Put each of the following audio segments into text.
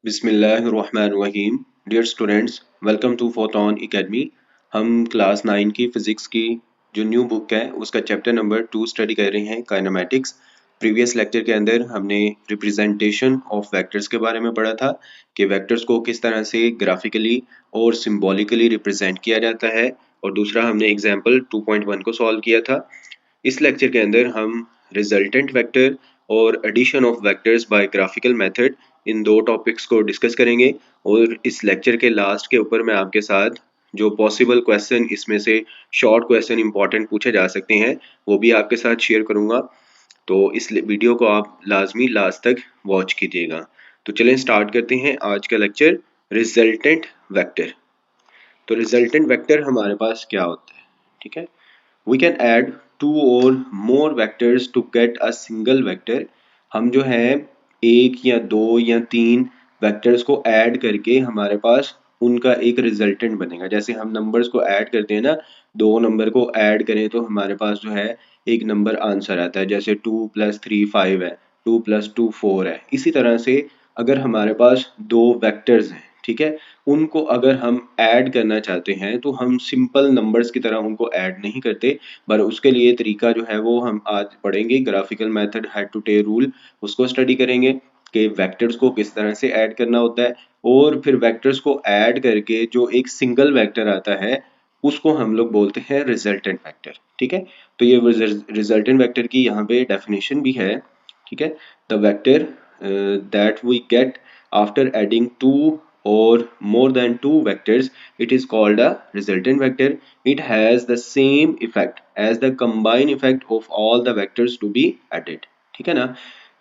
बिस्मिल्लाहिर्रहमानिर्रहीम। Dear students, welcome to Photon academy. हम class 9 की फिजिक्स की जो न्यू बुक है उसका चैप्टर नंबर 2 स्टडी कर रहे हैं, काइनेमैटिक्स। प्रीवियस लेक्चर के अंदर हमने रिप्रेजेंटेशन ऑफ वेक्टर्स के बारे में पढ़ा था कि वेक्टर्स को किस तरह से ग्राफिकली और सिंबॉलिकली रिप्रेजेंट किया जाता है, और दूसरा हमने एग्जाम्पल 2.1 को सॉल्व किया था। इस लेक्चर के अंदर हम रिजल्टेंट वेक्टर और addition of vectors by graphical method, इन दो टॉपिक्स को डिस्कस करेंगे। और इस लेक्चर के लास्ट के ऊपर मैं आपके साथ जो पॉसिबल क्वेश्चन इसमें से शॉर्ट क्वेश्चन इंपॉर्टेंट पूछे जा सकते हैं वो भी आपके साथ शेयर करूंगा। तो इस वीडियो को आप लाजमी लास्ट तक वॉच कीजिएगा। तो चलें स्टार्ट करते हैं आज का लेक्चर, रिजल्टेंट वेक्टर। तो रिजल्टेंट वेक्टर हमारे पास क्या होता है, ठीक है। We can add two or more vectors to get a single vector। हम जो है एक या दो या तीन वेक्टर्स को ऐड करके हमारे पास उनका एक रिजल्टेंट बनेगा। जैसे हम नंबर्स को ऐड करते हैं ना, दो नंबर को ऐड करें तो हमारे पास जो है एक नंबर आंसर आता है। जैसे 2 + 3 5 है, 2 + 2 4 है। इसी तरह से अगर हमारे पास दो वेक्टर्स हैं, ठीक है, उनको अगर हम ऐड करना चाहते हैं तो हम सिंपल नंबर्स की तरह उनको ऐड नहीं करते, पर उसके लिए तरीका जो है वो हम आज पढ़ेंगे। Graphical method, head to tail rule, उसको स्टडी करेंगे कि वेक्टर्स को किस तरह से ऐड करना होता है। और फिर वेक्टर्स को ऐड करके जो एक सिंगल वेक्टर आता है उसको हम लोग बोलते हैं रिजल्टेंट वेक्टर, ठीक है। तो ये रिजल्टेंट वेक्टर की यहाँ पे डेफिनेशन भी है, ठीक है। The vector that we get after adding two or more than two vectors, it is called a resultant vector. It has the same effect as the combined effect of all the vectors to be added, ठीक है ना।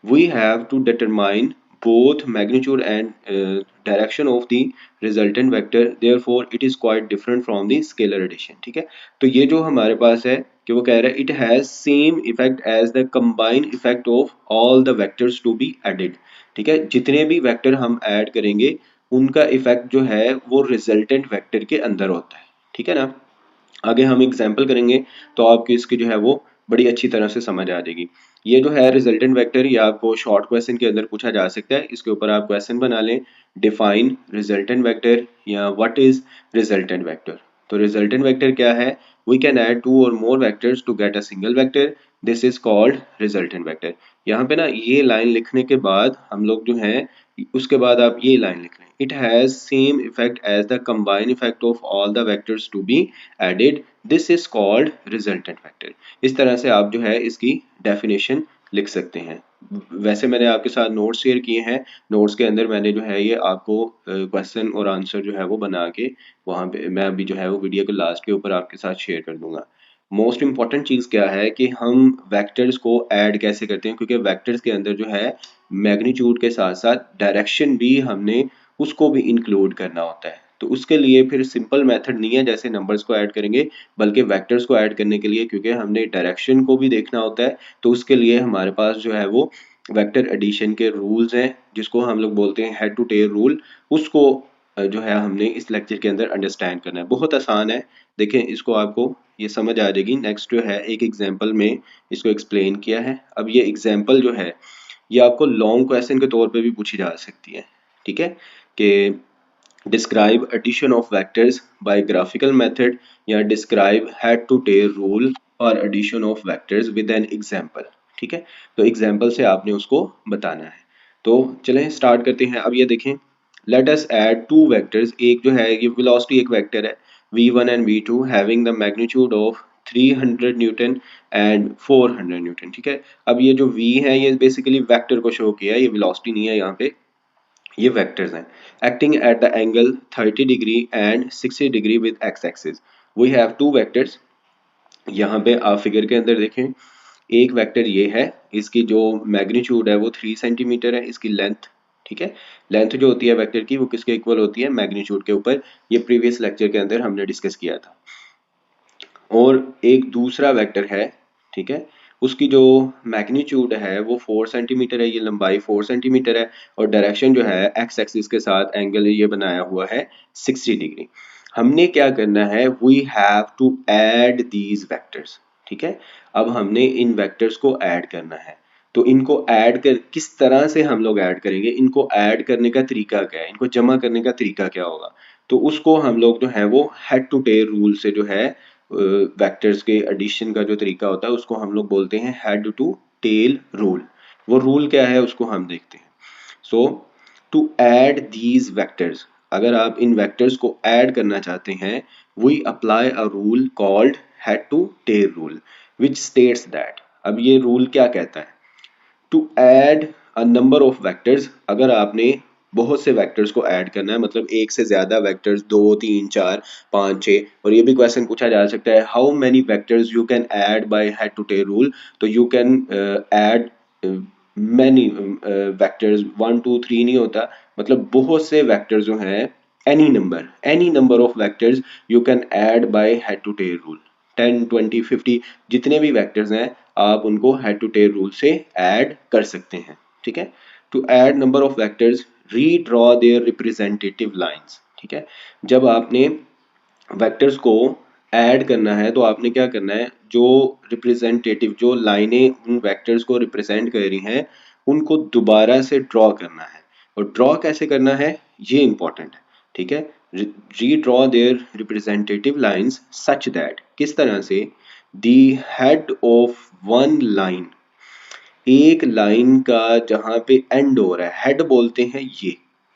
we have to determine both magnitude and direction of the resultant vector, therefore it is quite different from the scalar addition, ठीक है। तो ये जो हमारे पास है कि वो कह रहा है it has same effect as the combined effect of all the vectors to be added, ठीक है। जितने भी वेक्टर हम ऐड करेंगे उनका इफेक्ट जो है वो रिजल्टेंट वेक्टर के अंदर होता है, ठीक है ना। आगे हम एग्जाम्पल करेंगे तो आपको इसकी जो है वो बड़ी अच्छी तरह से समझ आ जाएगी। ये जो है रिजल्टेंट वेक्टर, ये आपको शॉर्ट क्वेश्चन के अंदर पूछा जा सकता है। इसके ऊपर आप क्वेश्चन बना लें, डिफाइन रिजल्टेंट वेक्टर या व्हाट इज रिजल्टेंट वेक्टर। तो रिजल्टेंट वेक्टर क्या है? वी कैन ऐड टू और more vectors to get a single vector, this is called resultant vector. यहाँ पे ना ये लाइन लिखने के बाद हम लोग जो है उसके बाद आप ये लाइन लिख लें, it has same effect as the combined effect of all the vectors to be added, this is called resultant vector. इस तरह से आप जो है इसकी डेफिनेशन लिख सकते हैं। वैसे मैंने आपके साथ नोट्स शेयर किए हैं, नोट्स के अंदर मैंने जो है ये आपको क्वेश्चन और आंसर जो है वो बना के वहाँ पे मैं अभी जो है वो वीडियो के लास्ट के ऊपर आपके साथ शेयर कर दूंगा। मोस्ट इंपॉर्टेंट चीज़ क्या है कि हम वेक्टर्स को ऐड कैसे करते हैं, क्योंकि वेक्टर्स के अंदर जो है मैग्नीट्यूड के साथ साथ डायरेक्शन भी हमने उसको भी इंक्लूड करना होता है। तो उसके लिए फिर सिंपल मेथड नहीं है जैसे नंबर्स को ऐड करेंगे, बल्कि वेक्टर्स को ऐड करने के लिए क्योंकि हमने डायरेक्शन को भी देखना होता है, तो उसके लिए हमारे पास जो है वो वेक्टर एडिशन के रूल्स हैं जिसको हम लोग बोलते हैं हेड टू टेल रूल। उसको जो है हमने इस लेक्चर के अंदर अंडरस्टैंड करना है। बहुत आसान है, देखें इसको आपको ये समझ आ जाएगी। नेक्स्ट जो है एक एग्जाम्पल में इसको एक्सप्लेन किया है। अब ये एग्जाम्पल जो है ये आपको लॉन्ग क्वेश्चन के तौर पे भी पूछी जा सकती है, ठीक है। कि describe addition of vectors by graphical method या describe head to tail rule और addition of vectors with an example, ठीक है। तो एग्जाम्पल से आपने उसको बताना है। तो चलें स्टार्ट करते हैं। अब ये देखें, let us add two vectors. एक जो है ये वेलोसिटी एक वेक्टर है v1 and v2 having the magnitude of 300 Newton and 400 Newton, ठीक है। अब ये जो v है ये बेसिकली वेक्टर को शो किया है, ये वेलोसिटी नहीं है, यहाँ पे ये वेक्टर्स हैं। Acting at the angle 30 degree and 60 degree with X axis, we have two vectors. यहाँ पे आप फिगर के अंदर देखें, एक वेक्टर ये है, इसकी जो मैग्नीट्यूड है वो 3 सेंटीमीटर है, इसकी लेंथ, ठीक है। लेंथ जो होती है वेक्टर की वो किसके इक्वल होती है? मैग्नीट्यूड के ऊपर। ये प्रीवियस लेक्चर के अंदर हमने डिस्कस किया था। और एक दूसरा वेक्टर है, ठीक है, उसकी जो मैग्नीट्यूड है वो 4 सेंटीमीटर है, ये लंबाई 4 सेंटीमीटर है, और डायरेक्शन जो है एक्स एक्सिस के साथ एंगल ये बनाया हुआ है 60 डिग्री। हमने क्या करना है? We have to add these vectors, ठीक है। अब हमने इन वेक्टर्स को ऐड करना है, तो इनको ऐड कर किस तरह से हम लोग ऐड करेंगे, इनको ऐड करने का तरीका क्या है, इनको जमा करने का तरीका क्या होगा, तो उसको हम लोग जो है वो हेड टू टेल रूल से जो है वेक्टर्स के एडिशन का जो तरीका होता है उसको हम लोग बोलते हैं हेड टू टेल रूल। वो रूल क्या है उसको हम देखते हैं। So to add these vectors, अगर आप इन वेक्टर्स को ऐड करना चाहते हैं, we apply a rule called head to tail rule which states that. अब ये रूल क्या कहता है, to add a number of vectors, अगर आपने बहुत से वेक्टर्स को ऐड करना है, मतलब एक से ज्यादा वेक्टर्स, 2 3 4 5 6, और ये भी क्वेश्चन पूछा जा सकता है how many vectors you can add by head to tail rule, तो you can add many vectors, 1 2 3 नहीं होता, मतलब बहुत से वेक्टर्स जो हैं, any number of vectors you can add by head to tail rule, 10 20 50 जितने भी वेक्टर्स हैं आप उनको हेड टू टेल रूल से ऐड कर सकते हैं। ठीक है, to add number of vectors redraw their representative lines. ठीक है, जब आपने वेक्टर्स को ऐड करना है तो आपने क्या करना है, जो रिप्रेजेंटेटिव जो लाइनें उन वेक्टर्स को रिप्रेजेंट कर रही हैं उनको दोबारा से ड्रॉ करना है, और ड्रॉ कैसे करना है ये इंपॉर्टेंट है। ठीक है, redraw their representative lines such that, किस तरह से, the head of one line, एक लाइन का जहां पे एंड हो रहा है, हेड बोलते हैं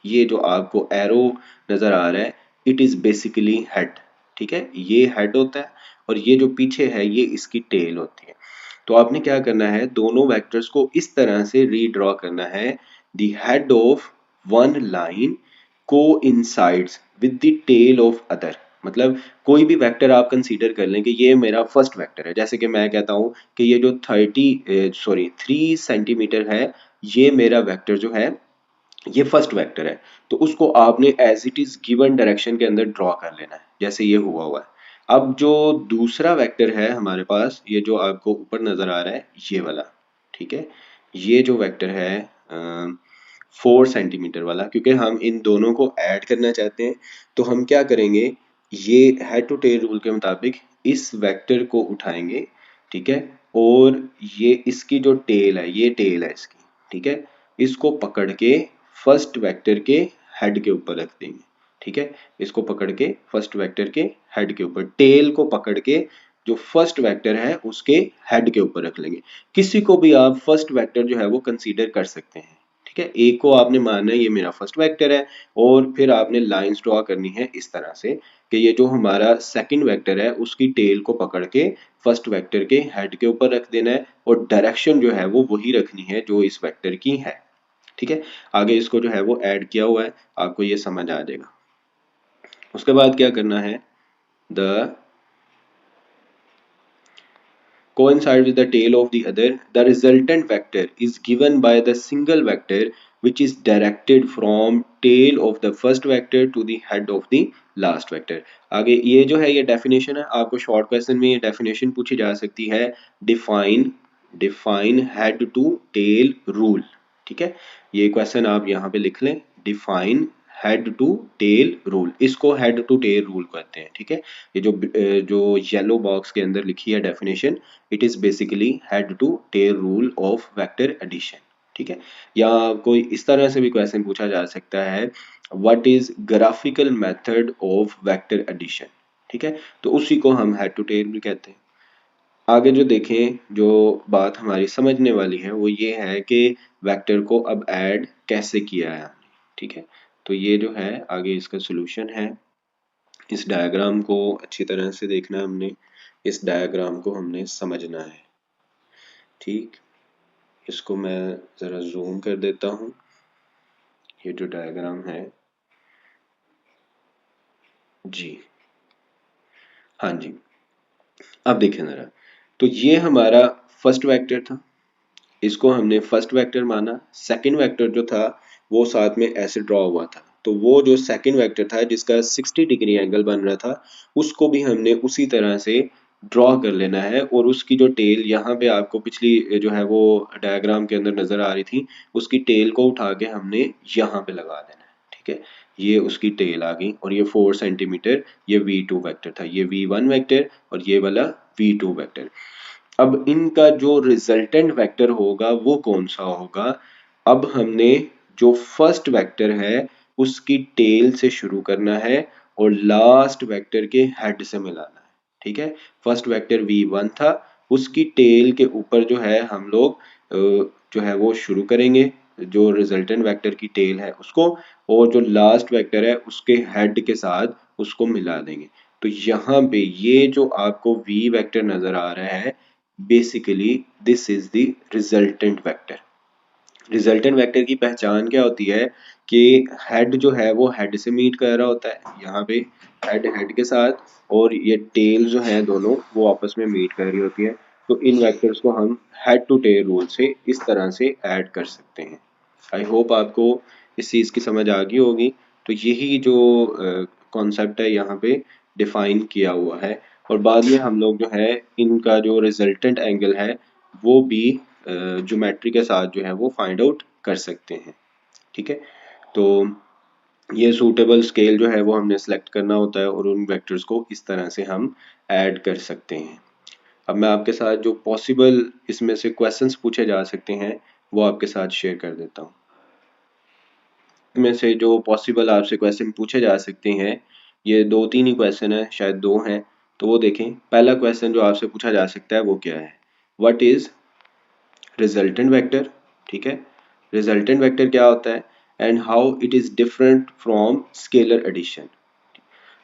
ये जो आपको एरो नजर आ रहा है, इट इज बेसिकली हेड। ठीक है, ये हेड होता है और ये जो पीछे है ये इसकी टेल होती है। तो आपने क्या करना है, दोनों वेक्टर्स को इस तरह से रीड्रॉ करना है, the head of one line coincides with the tail of other, मतलब कोई भी वेक्टर आप कंसीडर कर लें कि ये मेरा फर्स्ट वेक्टर है, जैसे कि मैं कहता हूं कि ये जो 3 सेंटीमीटर है ये मेरा वेक्टर जो है ये फर्स्ट वेक्टर है, तो उसको आपने as it is given direction के अंदर ड्रॉ कर लेना है जैसे ये हुआ है। अब जो दूसरा वेक्टर है हमारे पास, ये जो आपको ऊपर नजर आ रहा है ये वाला, ठीक है, ये जो वेक्टर है 4 सेंटीमीटर वाला, क्योंकि हम इन दोनों को ऐड करना चाहते हैं तो हम क्या करेंगे, ये हेड टू टेल रूल के मुताबिक इस वेक्टर को उठाएंगे, ठीक है, और ये इसकी जो टेल है, ये टेल है इसकी, ठीक है, इसको पकड़ के फर्स्ट वेक्टर के हेड के ऊपर रख देंगे। ठीक है, इसको पकड़ के फर्स्ट वेक्टर के हेड के ऊपर, टेल को पकड़ के जो फर्स्ट वेक्टर है उसके हेड के ऊपर रख लेंगे। किसी को भी आप फर्स्ट वेक्टर जो है वो कंसीडर कर सकते हैं। ठीक है, एक को आपने मानना है ये मेरा फर्स्ट वेक्टर है, और फिर आपने लाइंस ड्रॉ करनी है इस तरह से कि ये जो हमारा सेकंड वेक्टर है उसकी टेल को पकड़ के फर्स्ट वेक्टर के हेड के ऊपर रख देना है, और डायरेक्शन जो है वो वही रखनी है जो इस वेक्टर की है। ठीक है, आगे इसको जो है वो ऐड किया हुआ है, आपको ये समझ आ जाएगा। उसके बाद क्या करना है, the coincide with the tail of the other, the resultant vector is given by the single vector which is directed from tail of the first vector to the head of the last vector। आगे ये जो है ये definition है, आपको short question में ये definition पूछी जा सकती है, define define head to tail rule. ठीक है, ये क्वेश्चन आप यहाँ पे लिख लें, define head to tail rule, इसको हेड टू टेल रूल कहते हैं। ठीक है, ये जो येलो बॉक्स के अंदर लिखी है definition, it is basically head to tail rule of vector addition. ठीक है, या कोई इस तरह से भी क्वेश्चन पूछा जा सकता है, what is graphical method of vector addition. ठीक है, तो उसी को हम हेड टू टेल भी कहते हैं। आगे जो देखें, जो बात हमारी समझने वाली है वो ये है कि वेक्टर को अब ऐड कैसे किया है। ठीक है, तो ये जो है आगे इसका सोल्यूशन है, इस डायग्राम को अच्छी तरह से देखना है हमने, इस डायग्राम को हमने समझना है। ठीक, इसको मैं ज़रा जूम कर देता हूँ, ये जो डायग्राम है जी, हाँ जी, अब देखें ज़रा, तो ये हमारा फर्स्ट वेक्टर था, इसको हमने फर्स्ट वेक्टर माना, सेकंड वेक्टर जो था वो साथ में ऐसे ड्रॉ हुआ था, तो वो जो सेकंड वेक्टर था जिसका 60 डिग्री एंगल बन रहा था उसको भी हमने उसी तरह से ड्रॉ कर लेना है, और उसकी जो टेल यहाँ पे आपको पिछली जो है वो डायग्राम के अंदर नजर आ रही थी, उसकी टेल को उठा के हमने यहाँ पे लगा देना है। ठीक है, ये उसकी टेल आ गई, और ये 4 सेंटीमीटर ये V2 वेक्टर था, ये V1 वेक्टर और ये वाला V2 वेक्टर। अब इनका जो रिजल्टेंट वेक्टर होगा वो कौन सा होगा। अब हमने जो फर्स्ट वेक्टर है उसकी टेल से शुरू करना है और लास्ट वेक्टर के हेड से मिलाना है। ठीक है, फर्स्ट वेक्टर v1 था, उसकी टेल के ऊपर जो है हम लोग जो है वो शुरू करेंगे जो रिजल्टेंट वेक्टर की टेल है उसको, और जो लास्ट वेक्टर है उसके हेड के साथ उसको मिला देंगे। तो यहाँ पे ये जो आपको v वेक्टर नजर आ रहा है, basically this is the resultant vector. Resultant vector की पहचान क्या होती है कि हेड जो है वो हेड से मीट कर रहा होता है, यहाँ पे हेड हेड के साथ, और ये टेल जो है दोनों वो आपस में मीट कर रही होती है। तो इन वेक्टर्स को हम हेड टू टेल रूल से इस तरह से ऐड कर सकते हैं। आई होप आपको इस चीज़ की समझ आ गई होगी। तो यही जो कॉन्सेप्ट है यहाँ पे डिफाइन किया हुआ है, और बाद में हम लोग जो है इनका जो रिजल्टेंट एंगल है वो भी ज्योमेट्री के साथ जो है वो फाइंड आउट कर सकते हैं। ठीक है, तो ये सूटेबल स्केल जो है वो हमने सेलेक्ट करना होता है और उन वेक्टर्स को इस तरह से हम ऐड कर सकते हैं। अब मैं आपके साथ जो पॉसिबल इसमें से क्वेश्चंस पूछे जा सकते हैं वो आपके साथ शेयर कर देता हूँ। में से जो पॉसिबल आपसे क्वेश्चन पूछे जा सकते हैं, ये दो तीन ही क्वेश्चन है, शायद दो हैं, तो वो देखें। पहला क्वेश्चन जो आपसे पूछा जा सकता है वो क्या है, व्हाट इज रिजल्टेंट वेक्टर। ठीक है, रिजल्टेंट वेक्टर क्या होता है and how it is different from scalar addition.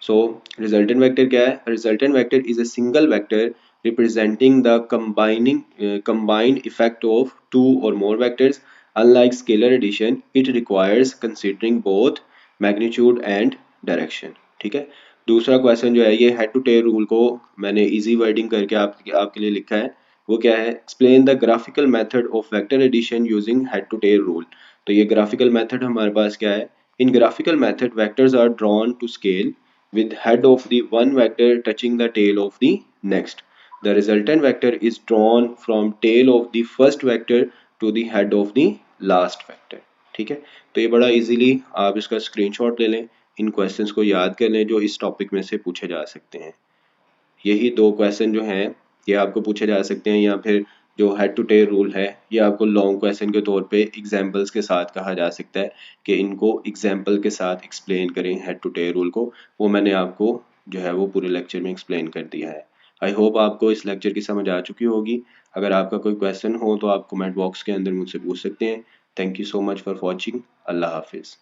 So resultant vector क्या है, resultant vector is a single vector representing the combined effect of two or more vectors. Unlike scalar addition, it requires considering both magnitude and direction. ठीक है, दूसरा question जो है ये head to tail rule को मैंने इजी वर्डिंग करके आपके लिए लिखा है। वो क्या है, explain the graphical method of vector addition using head to tail rule. तो ये ग्राफिकल मेथड हमारे पास क्या है, in graphical method vectors are drawn to scale with head of the one vector touching the tail of the next. The resultant vector is drawn from tail of the first vector to the head of the last vector. ठीक है, तो ये बड़ा easily आप इसका screenshot ले लें, इन questions को याद कर लें जो इस टॉपिक में से पूछे जा सकते हैं। यही दो क्वेश्चन जो हैं ये आपको पूछे जा सकते हैं, या फिर जो हेड टू टेल रूल है ये आपको लॉन्ग क्वेश्चन के तौर पे एग्जांपल्स के साथ कहा जा सकता है कि इनको एग्जांपल के साथ एक्सप्लेन करें हेड टू टेल रूल को। वो मैंने आपको जो है वो पूरे लेक्चर में एक्सप्लेन कर दिया है। आई होप आपको इस लेक्चर की समझ आ चुकी होगी। अगर आपका कोई क्वेश्चन हो तो आप कमेंट बॉक्स के अंदर मुझसे पूछ सकते हैं। Thank you so much for watching. अल्लाह हाफिज़।